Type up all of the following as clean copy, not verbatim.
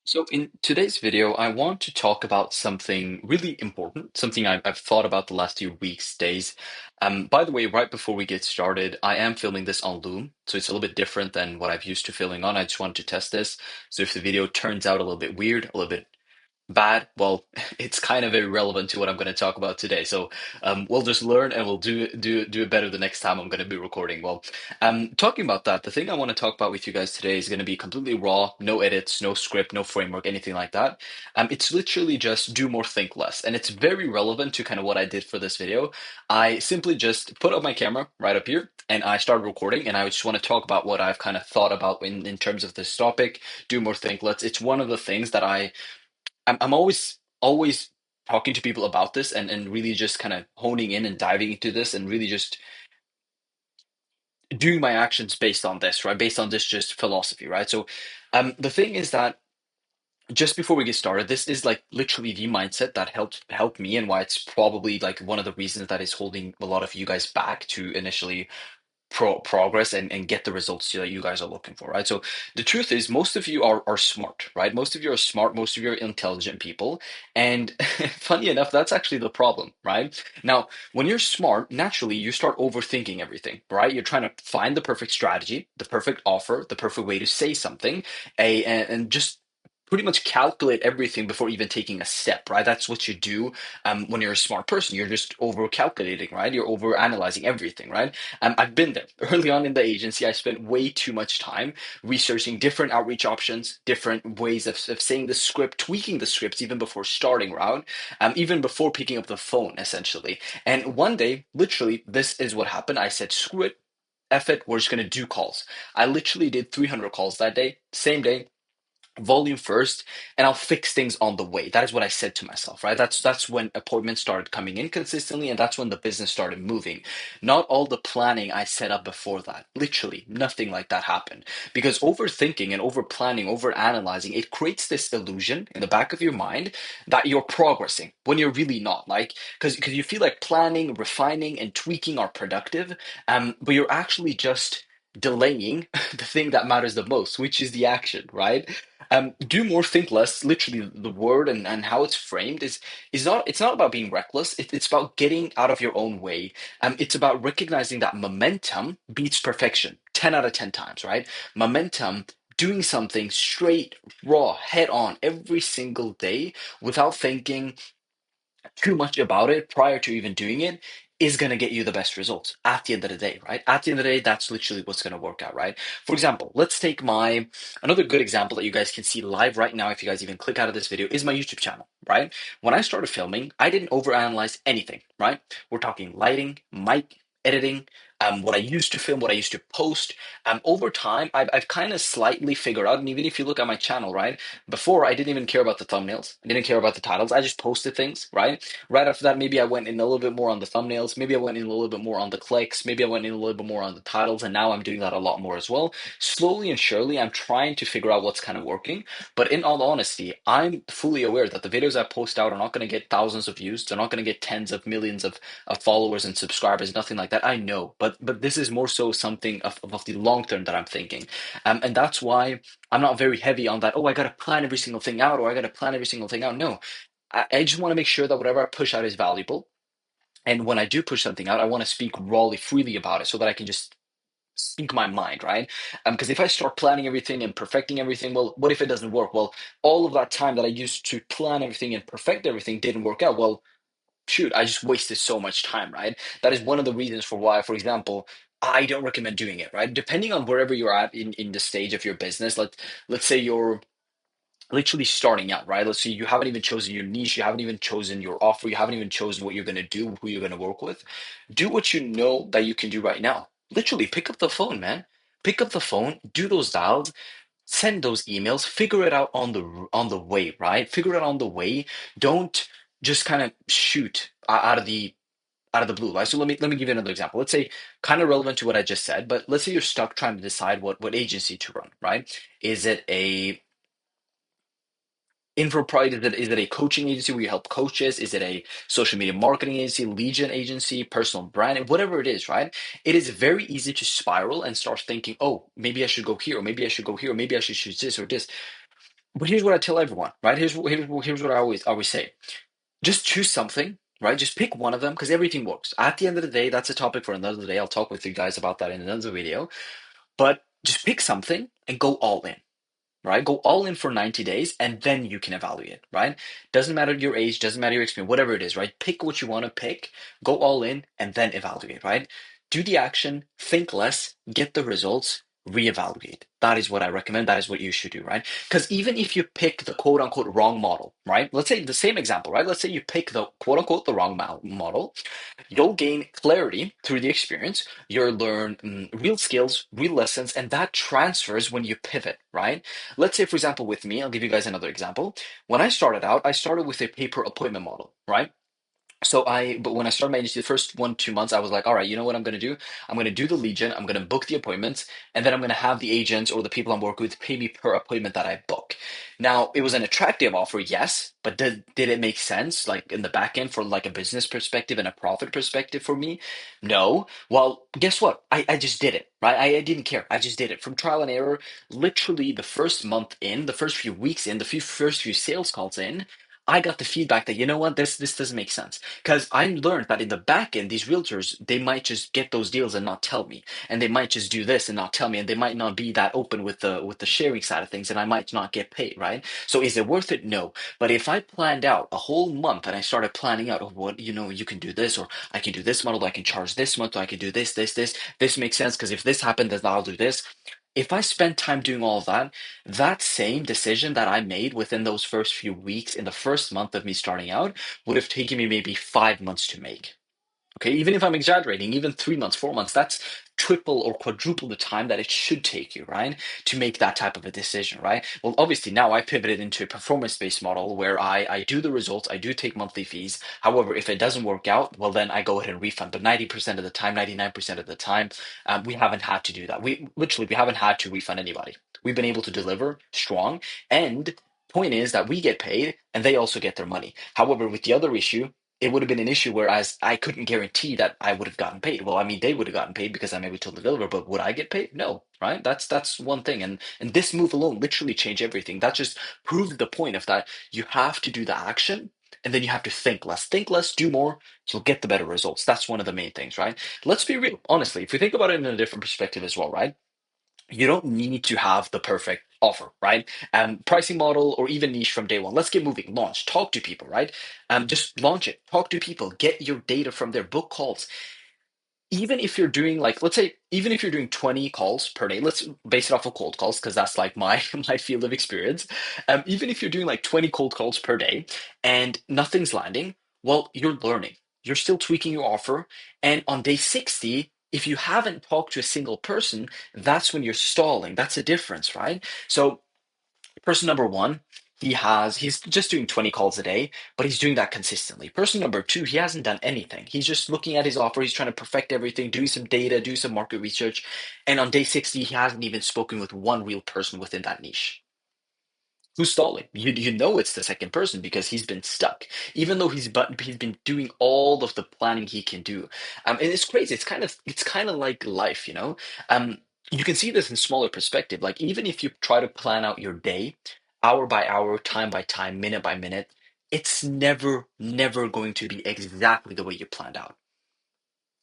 So in today's video, I want to talk about something really important, something I've thought about the last few weeks, days. By the way, right before we get started, I am filming this on Loom, so it's a little bit different than what I've used to filming on. I just wanted to test this. So if the video turns out a little bit weird, a little bit bad, well, it's kind of irrelevant to what I'm going to talk about today. So we'll just learn and we'll do it better the next time I'm going to be recording. Well, talking about that, the thing I want to talk about with you guys today is going to be completely raw, no edits, no script, no framework, anything like that. It's literally just do more, think less, and it's very relevant to kind of what I did for this video. I simply just put up my camera right up here and I started recording, and I just want to talk about what I've kind of thought about in terms of this topic. Do more, think less. It's one of the things that I'm always talking to people about this and really just kind of honing in and diving into this and really just doing my actions based on this, right? Based on this just philosophy, right? So the thing is that just before we get started, this is like literally the mindset that helped me and why it's probably like one of the reasons that is holding a lot of you guys back to initially progress and get the results that you guys are looking for, right? So the truth is, most of you are smart, right? Most of you are smart, most of you are intelligent people. And funny enough, that's actually the problem, right? Now, when you're smart, naturally you start overthinking everything, right? You're trying to find the perfect strategy, the perfect offer, the perfect way to say something, and just pretty much calculate everything before even taking a step, right? That's what you do when you're a smart person. You're just over calculating, right? You're over analyzing everything, right? I've been there. Early on in the agency, I spent way too much time researching different outreach options, different ways of saying the script, tweaking the scripts even before starting route, even before picking up the phone, essentially. And one day, literally, this is what happened. I said, screw it, F it, we're just going to do calls. I literally did 300 calls that day, same day, volume first, and I'll fix things on the way. That is what I said to myself, right? That's when appointments started coming in consistently, and that's when the business started moving. Not all the planning I set up before that. Literally nothing like that happened, because overthinking and over planning, over analyzing, it creates this illusion in the back of your mind that you're progressing when you're really not. Like, because you feel like planning, refining, and tweaking are productive, but you're actually just delaying the thing that matters the most, which is the action, right? Do more, think less. Literally, the word and how it's framed is not. It's not about being reckless. It's about getting out of your own way. It's about recognizing that momentum beats perfection 10 out of 10 times, right? Momentum. Doing something straight, raw, head on every single day without thinking too much about it prior to even doing it is going to get you the best results at the end of the day, right? At the end of the day, that's literally what's going to work out, right? For example, let's take my another good example that you guys can see live right now if you guys even click out of this video is my YouTube channel, right? When I started filming, I didn't overanalyze anything, right? We're talking lighting, mic, editing, what I used to film, what I used to post. Over time, I've kind of slightly figured out, and even if you look at my channel, right? Before, I didn't even care about the thumbnails. I didn't care about the titles. I just posted things, right? Right after that, maybe I went in a little bit more on the thumbnails. Maybe I went in a little bit more on the clicks. Maybe I went in a little bit more on the titles. And now I'm doing that a lot more as well. Slowly and surely, I'm trying to figure out what's kind of working. But in all honesty, I'm fully aware that the videos I post out are not going to get thousands of views. They're not going to get tens of millions of followers and subscribers, nothing like that. I know. But this is more so something of the long term that I'm thinking. And that's why I'm not very heavy on that. Oh, I got to plan every single thing out, or I got to plan every single thing out. No, I just want to make sure that whatever I push out is valuable. And when I do push something out, I want to speak rawly, freely about it so that I can just speak my mind, right? Because if I start planning everything and perfecting everything, well, what if it doesn't work? Well, all of that time that I used to plan everything and perfect everything didn't work out. Well, shoot, I just wasted so much time, right? That is one of the reasons for why, for example, I don't recommend doing it, right? Depending on wherever you're at in the stage of your business, let's say you're literally starting out, right? Let's say you haven't even chosen your niche, you haven't even chosen your offer, you haven't even chosen what you're going to do, who you're going to work with. Do what you know that you can do right now. Literally, pick up the phone, man. Pick up the phone, do those dials, send those emails, figure it out on the way, right? Figure it out on the way. Don't just kind of shoot out of the blue, right? So let me give you another example. Let's say kind of relevant to what I just said, but let's say you're stuck trying to decide what agency to run, right? Is it a info product? Is it a coaching agency where you help coaches? Is it a social media marketing agency, lead gen agency, personal branding, whatever it is, right? It is very easy to spiral and start thinking, oh, maybe I should go here, or maybe I should go here, or maybe I should choose this or this. But here's what I tell everyone, right? Here's what I always say. Just choose something, right? Just pick one of them because everything works. At the end of the day, that's a topic for another day. I'll talk with you guys about that in another video. But just pick something and go all in, right? Go all in for 90 days and then you can evaluate, right? Doesn't matter your age, doesn't matter your experience, whatever it is, right? Pick what you want to pick, go all in and then evaluate, right? Do the action, think less, get the results, reevaluate. That is what I recommend. That is what you should do, right? Because even if you pick the quote unquote wrong model, right? Let's say the same example, right? Let's say you pick the quote unquote the wrong model. You'll gain clarity through the experience. You'll learn real skills, real lessons, and that transfers when you pivot, right? Let's say, for example, with me, I'll give you guys another example. When I started out, I started with a pay per appointment model, right? But when I started my agency, the first 1, 2 months, I was like, all right, you know what I'm going to do? I'm going to do the lead gen, I'm going to book the appointments, and then I'm going to have the agents or the people I'm working with pay me per appointment that I book. Now, it was an attractive offer, yes, but did it make sense, like in the back end for like a business perspective and a profit perspective for me? No. Well, guess what? I just did it, right? I didn't care. I just did it from trial and error. Literally the first month in, the first few weeks in, first few sales calls in, I got the feedback that you know what this doesn't make sense because I learned that in the back end these realtors they might just get those deals and not tell me and they might just do this and not tell me and they might not be that open with the sharing side of things and I might not get paid, right? So is it worth it? No. But if I planned out a whole month and I started planning out, oh, what, you can do this, or I can do this model, I can charge this month, or I can do this makes sense because if this happened then I'll do this. If I spend time doing all of that, that same decision that I made within those first few weeks in the first month of me starting out would have taken me maybe 5 months to make. Okay, even if I'm exaggerating, even 3 months, 4 months, that's triple or quadruple the time that it should take you, right? To make that type of a decision, right? Well, obviously now I pivoted into a performance-based model where I do the results, I do take monthly fees. However, if it doesn't work out, well, then I go ahead and refund. But 90% of the time, 99% of the time, we haven't had to do that. We haven't had to refund anybody. We've been able to deliver strong. And point is that we get paid and they also get their money. However, with the other issue, it would have been an issue whereas I couldn't guarantee that I would have gotten paid. Well, I mean, they would have gotten paid because I'm able to deliver, but would I get paid? No, right? That's one thing. And this move alone literally changed everything. That just proved the point of that you have to do the action and then you have to think less. Think less, do more, you'll get the better results. That's one of the main things, right? Let's be real, honestly, if we think about it in a different perspective as well, right? You don't need to have the perfect offer, right? Pricing model or even niche from day one. Let's get moving. Launch. Talk to people, right? Just launch it. Talk to people. Get your data from their book calls. Even if you're doing like, let's say, even if you're doing 20 calls per day, let's base it off of cold calls because that's like my my field of experience. Even if you're doing like 20 cold calls per day and nothing's landing, well, you're learning. You're still tweaking your offer. And on day 60, if you haven't talked to a single person, that's when you're stalling. That's a difference, right? So person number one, he's just doing 20 calls a day, but he's doing that consistently. Person number two, he hasn't done anything. He's just looking at his offer, he's trying to perfect everything, doing some data, do some market research, and on day 60, he hasn't even spoken with one real person within that niche. Who's stalling? You know it's the second person because he's been stuck, even though he's been doing all of the planning he can do. And it's crazy. It's kind of like life, you know. Um, you can see this in smaller perspective. Like even if you try to plan out your day, hour by hour, time by time, minute by minute, it's never going to be exactly the way you planned out.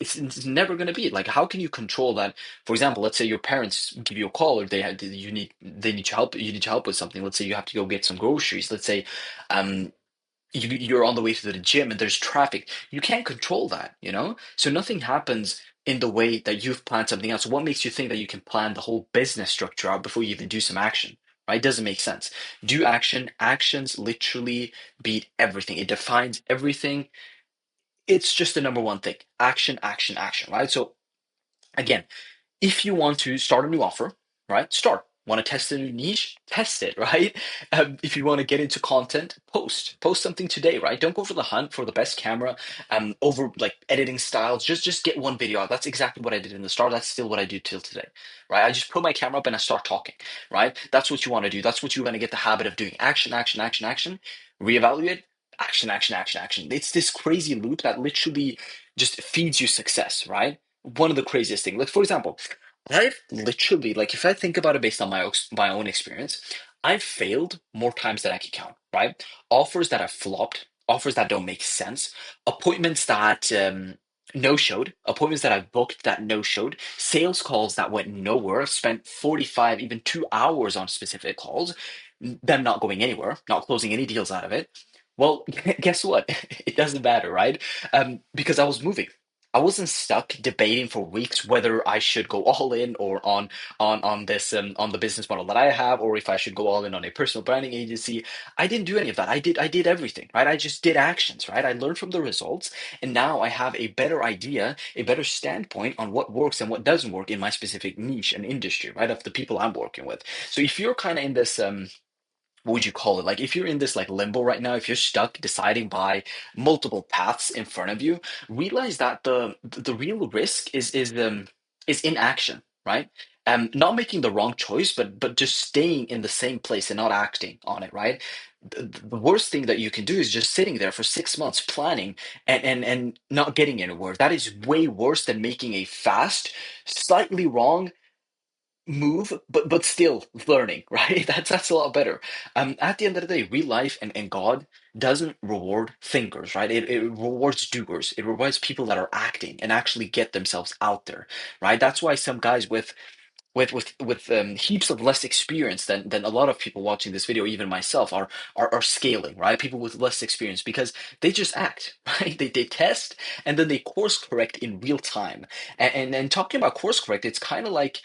It's never going to be like how can you control that? For example, let's say your parents give you a call or they need your help, you need your help with something. Let's say you have to go get some groceries. Let's say um you're on the way to the gym and there's traffic. You can't control that, you know? So nothing happens in the way that you've planned something else. So what makes you think that you can plan the whole business structure out before you even do some action? Right? Doesn't make sense. Do action. Actions literally beat everything. It defines everything. It's just the number one thing. Action, action, action, right? So again, if you want to start a new offer, right? Start. Want to test a new niche? Test it, right? If you want to get into content, post something today, right? Don't go for the hunt for the best camera, over like editing styles. Just get one video out. That's exactly what I did in the start. That's still what I do till today, right? I just put my camera up and I start talking, right? That's what you want to do. That's what you want to get the habit of doing. Action, action, action, action. Reevaluate. Action, action, action, action. It's this crazy loop that literally just feeds you success, right? One of the craziest things. Like for example, I've literally like if I think about it based on my own experience, I've failed more times than I can count, right? Offers that have flopped, offers that don't make sense, appointments that no showed, appointments that I've booked that no showed, sales calls that went nowhere. I've spent 45, even 2 hours on specific calls, them not going anywhere, not closing any deals out of it. Well, guess what? It doesn't matter, right? Because I was moving. I wasn't stuck debating for weeks whether I should go all in or on this on the business model that I have, or if I should go all in on a personal branding agency. I didn't do any of that. I did everything, right? I just did actions, right? I learned from the results, and now I have a better idea, a better standpoint on what works and what doesn't work in my specific niche and industry, right? Of the people I'm working with. So if you're kind of in this what would you call it? Like if you're in this like limbo right now, if you're stuck deciding by multiple paths in front of you, realize that the real risk is inaction, right? Not making the wrong choice, but just staying in the same place and not acting on it, right? The worst thing that you can do is just sitting there for 6 months planning and not getting anywhere. That is way worse than making a fast, slightly wrong move, but still learning, right? That's a lot better. At the end of the day, real life and God doesn't reward thinkers, right? It rewards doers. It rewards people that are acting and actually get themselves out there, right? That's why some guys with heaps of less experience than a lot of people watching this video, even myself, are scaling, right? People with less experience because they just act, right? They test and then they course correct in real time. And talking about course correct, it's kind of like,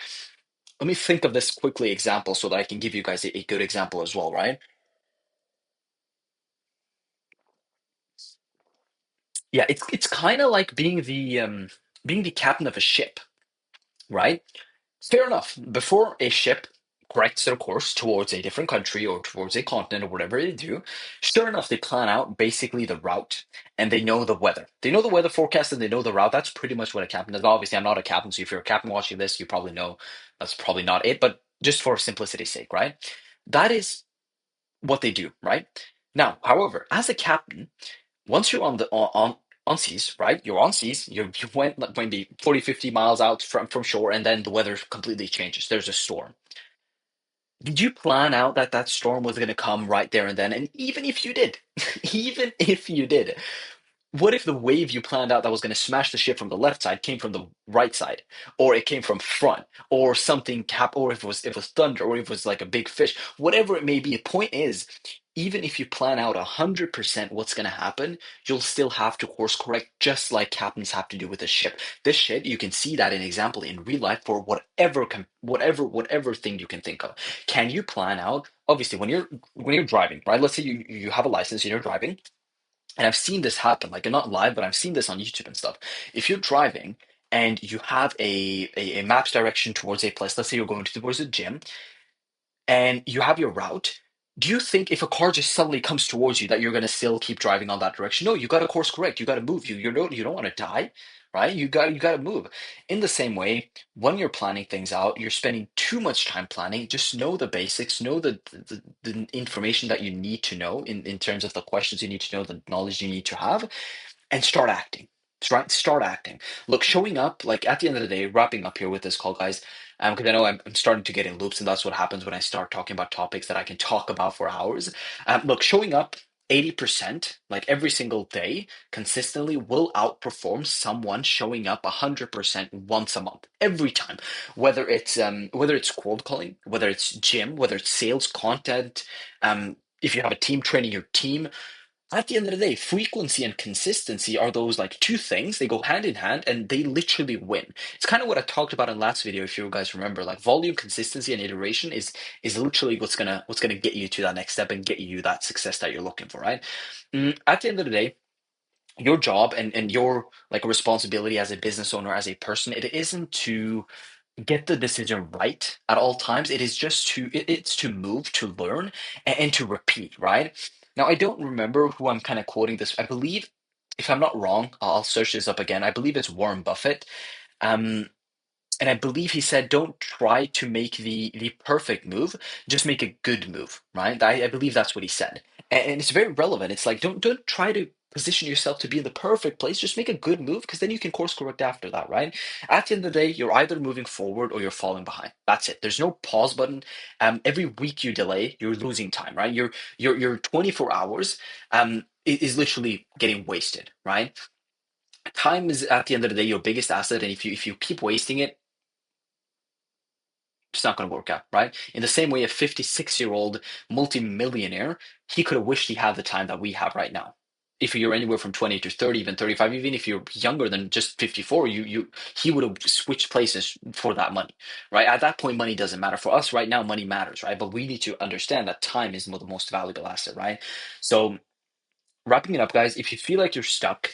let me think of this quickly example so that I can give you guys a good example as well, right? Yeah, it's kind of like being the captain of a ship, right? Fair enough. Before a ship corrects their course towards a different country or towards a continent or whatever they do, sure enough, they plan out basically the route and they know the weather. They know the weather forecast and they know the route. That's pretty much what a captain does. Obviously, I'm not a captain, so if you're a captain watching this, you probably know that's probably not it, but just for simplicity's sake, right? That is what they do, right? Now, however, as a captain, once you're on seas, right? You're on seas. You went like maybe 40, 50 miles out from shore, and then the weather completely changes. There's a storm. Did you plan out that that storm was going to come right there and then? And even if you did, even if you did, what if the wave you planned out that was going to smash the ship from the left side came from the right side, or it came from front, or something or if it was thunder, or if it was like a big fish, whatever it may be. The point is, even if you plan out 100% what's going to happen, you'll still have to course correct, just like captains have to do with a ship. This ship, you can see that in example in real life for whatever thing you can think of. Can you plan out? Obviously, when you're driving, right? Let's say you have a license and you're driving, and I've seen this happen, like not live, but I've seen this on YouTube and stuff. If you're driving and you have a map's direction towards a place, let's say you're going towards a gym, and you have your route, do you think if a car just suddenly comes towards you that you're going to still keep driving on that direction? No, you got to course correct. You got to move. You don't want to die, right? You got to move. In the same way, when you're planning things out, you're spending too much time planning. Just know the basics, know the information that you need to know in terms of the questions you need to know, the knowledge you need to have, and start acting. Start acting. Look, showing up, like at the end of the day, wrapping up here with this call, guys, because I know I'm starting to get in loops, and that's what happens when I start talking about topics that I can talk about for hours. Look, showing up 80%, like every single day, consistently will outperform someone showing up 100% once a month, every time. Whether it's cold calling, whether it's gym, whether it's sales content, if you have a team training your team, at the end of the day, frequency and consistency are those like two things. They go hand in hand and they literally win. It's kind of what I talked about in last video, if you guys remember. Like volume, consistency, and iteration is literally what's gonna get you to that next step and get you that success that you're looking for, right? At the end of the day, your job and your like responsibility as a business owner, as a person, it isn't to get the decision right at all times. It is just it's to move, to learn, and to repeat, right? Now, I don't remember who I'm kind of quoting this. I believe, if I'm not wrong, I'll search this up again. I believe it's Warren Buffett. Um, and I believe he said, "Don't try to make the perfect move, just make a good move." Right? I believe that's what he said, and it's very relevant. It's like don't try to position yourself to be in the perfect place. Just make a good move because then you can course correct after that, right? At the end of the day, you're either moving forward or you're falling behind. That's it. There's no pause button. Every week you delay, you're losing time, right? Your 24 hours is literally getting wasted, right? Time is at the end of the day your biggest asset, and if you keep wasting it, it's not going to work out, right? In the same way, a 56-year-old multimillionaire, he could have wished he had the time that we have right now. If you're anywhere from 20 to 30, even 35, even if you're younger than just 54, he would have switched places for that money, right? At that point, money doesn't matter. For us right now, money matters, right? But we need to understand that time is the most valuable asset, right? So wrapping it up, guys, if you feel like you're stuck,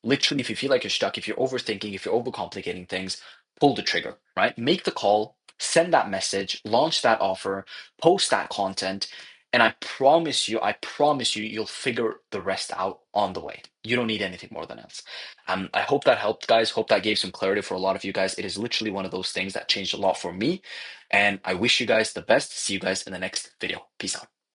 literally, if you feel like you're stuck, if you're overthinking, if you're overcomplicating things, pull the trigger, right? Make the call, send that message, launch that offer, post that content, and I promise you, you'll figure the rest out on the way. You don't need anything more than else. I hope that helped, guys. Hope that gave some clarity for a lot of you guys. It is literally one of those things that changed a lot for me, and I wish you guys the best. See you guys in the next video. Peace out.